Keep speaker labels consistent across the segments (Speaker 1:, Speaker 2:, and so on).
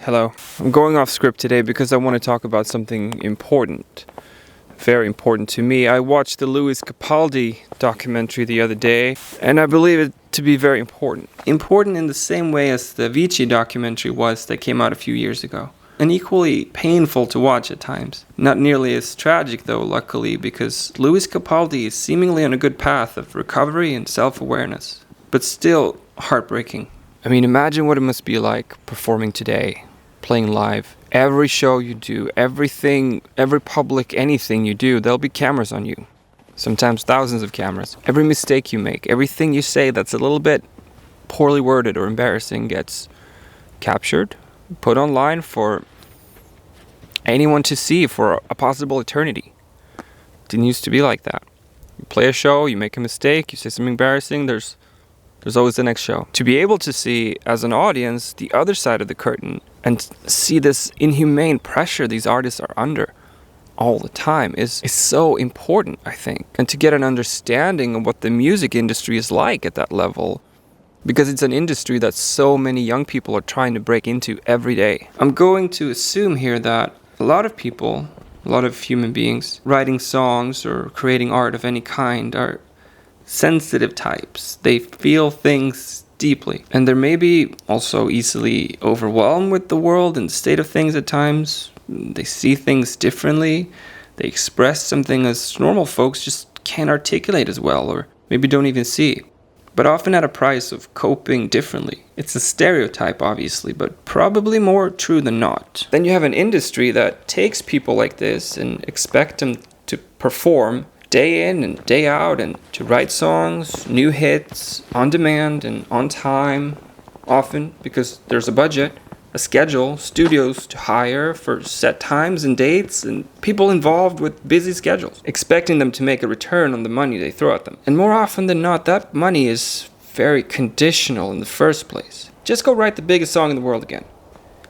Speaker 1: Hello. I'm going off script today because I want to talk about something important. Very important to me. I watched the Lewis Capaldi documentary the other day, and I believe it to be very important. Important in the same way as the Avicii documentary was that came out a few years ago. And equally painful to watch at times. Not nearly as tragic though, luckily, because Lewis Capaldi is seemingly on a good path of recovery and self-awareness. But still heartbreaking. I mean, imagine what it must be like performing today, playing live. Every show you do, everything, every public anything you do, there'll be cameras on you. Sometimes thousands of cameras. Every mistake you make, everything you say that's a little bit poorly worded or embarrassing gets captured, put online for anyone to see for a possible eternity. Didn't used to be like that. You play a show, you make a mistake, you say something embarrassing, there's always the next show. To be able to see, as an audience, the other side of the curtain and see this inhumane pressure these artists are under all the time is so important, I think. And to get an understanding of what the music industry is like at that level, because it's an industry that so many young people are trying to break into every day. I'm going to assume here that a lot of people, a lot of human beings, writing songs or creating art of any kind are sensitive types. They feel things deeply. And they're maybe also easily overwhelmed with the world and state of things at times. They see things differently. They express something as normal folks just can't articulate as well, or maybe don't even see. But often at a price of coping differently. It's a stereotype, obviously, but probably more true than not. Then you have an industry that takes people like this and expect them to perform day in and day out and to write songs, new hits, on demand and on time, often because there's a budget, a schedule, studios to hire for set times and dates, and people involved with busy schedules, expecting them to make a return on the money they throw at them. And more often than not, that money is very conditional in the first place. Just go write the biggest song in the world again.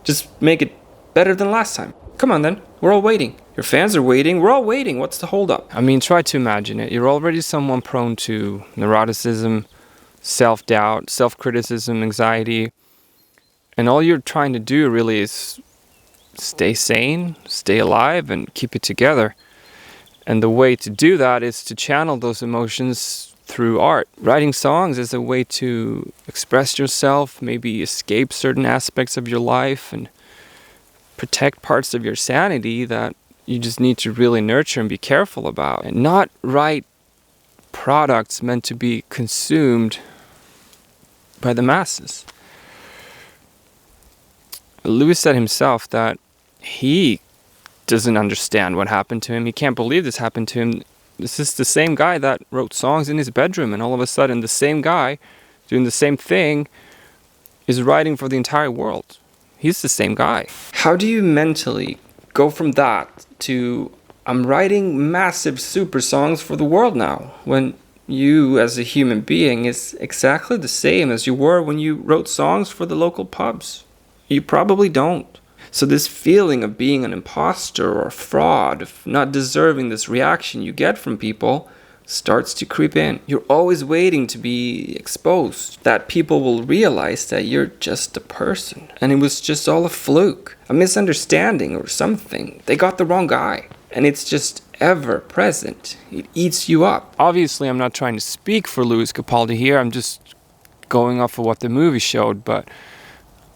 Speaker 1: Just make it better than last time. Come on then, we're all waiting. Your fans are waiting, we're all waiting. What's the holdup? I mean, try to imagine it. You're already someone prone to neuroticism, self-doubt, self-criticism, anxiety. And all you're trying to do really is stay sane, stay alive, and keep it together. And the way to do that is to channel those emotions through art. Writing songs is a way to express yourself, maybe escape certain aspects of your life, and protect parts of your sanity that you just need to really nurture and be careful about. And not write products meant to be consumed by the masses. Lewis said himself that he doesn't understand what happened to him. He can't believe this happened to him. This is the same guy that wrote songs in his bedroom, and all of a sudden the same guy doing the same thing is writing for the entire world. He's the same guy. How do you mentally go from that to I'm writing massive super songs for the world now, when you as a human being is exactly the same as you were when you wrote songs for the local pubs? You probably don't. So this feeling of being an imposter or a fraud, of not deserving this reaction you get from people, starts to creep in. You're always waiting to be exposed, that people will realize that you're just a person. And it was just all a fluke, a misunderstanding or something. They got the wrong guy. And it's just ever present. It eats you up. Obviously, I'm not trying to speak for Lewis Capaldi here. I'm just going off of what the movie showed. But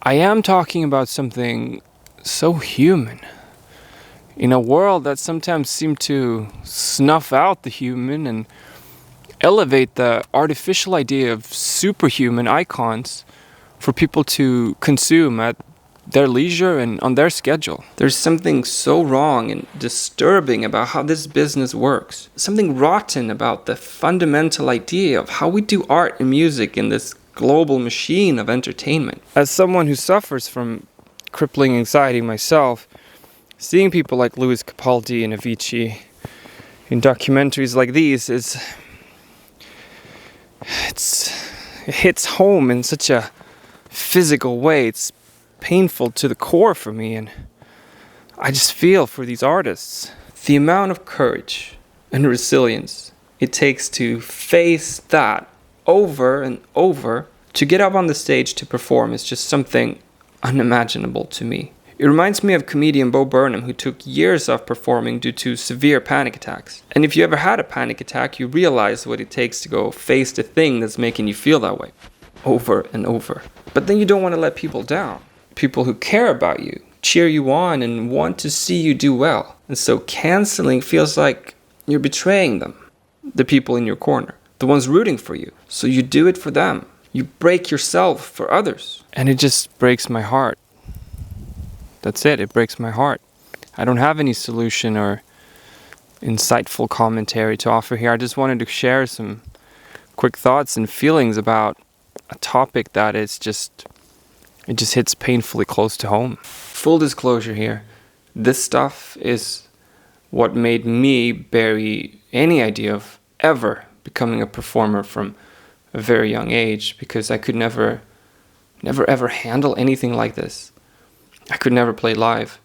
Speaker 1: I am talking about something so human. In a world that sometimes seems to snuff out the human and elevate the artificial idea of superhuman icons for people to consume at their leisure and on their schedule. There's something so wrong and disturbing about how this business works. Something rotten about the fundamental idea of how we do art and music in this global machine of entertainment. As someone who suffers from crippling anxiety myself, seeing people like Lewis Capaldi and Avicii in documentaries like these it hits home in such a physical way. It's painful to the core for me, and I just feel for these artists. The amount of courage and resilience it takes to face that over and over, to get up on the stage to perform is just something unimaginable to me. It reminds me of comedian Bo Burnham, who took years off performing due to severe panic attacks. And if you ever had a panic attack, you realize what it takes to go face the thing that's making you feel that way, over and over. But then you don't want to let people down. People who care about you, cheer you on, and want to see you do well. And so canceling feels like you're betraying them, the people in your corner, the ones rooting for you. So you do it for them. You break yourself for others. And it just breaks my heart. That's it. It breaks my heart. I don't have any solution or insightful commentary to offer here. I just wanted to share some quick thoughts and feelings about a topic that it just hits painfully close to home. Full disclosure here. This stuff is what made me bury any idea of ever becoming a performer from a very young age, because I could never ever handle anything like this. I could never play live.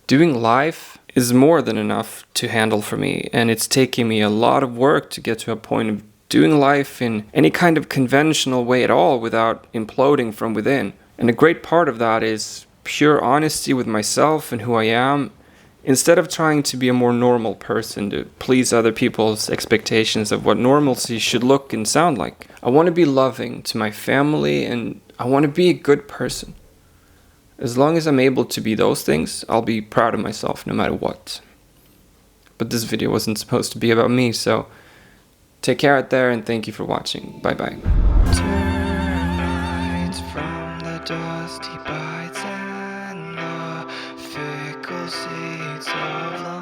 Speaker 1: Doing live is more than enough to handle for me, and it's taking me a lot of work to get to a point of doing life in any kind of conventional way at all without imploding from within. And a great part of that is pure honesty with myself and who I am, instead of trying to be a more normal person to please other people's expectations of what normalcy should look and sound like. I want to be loving to my family, and I want to be a good person. As long as I'm able to be those things, I'll be proud of myself no matter what. But this video wasn't supposed to be about me, so take care out there and thank you for watching. Bye bye.
Speaker 2: Termites from the dusty bites and the fickle seeds of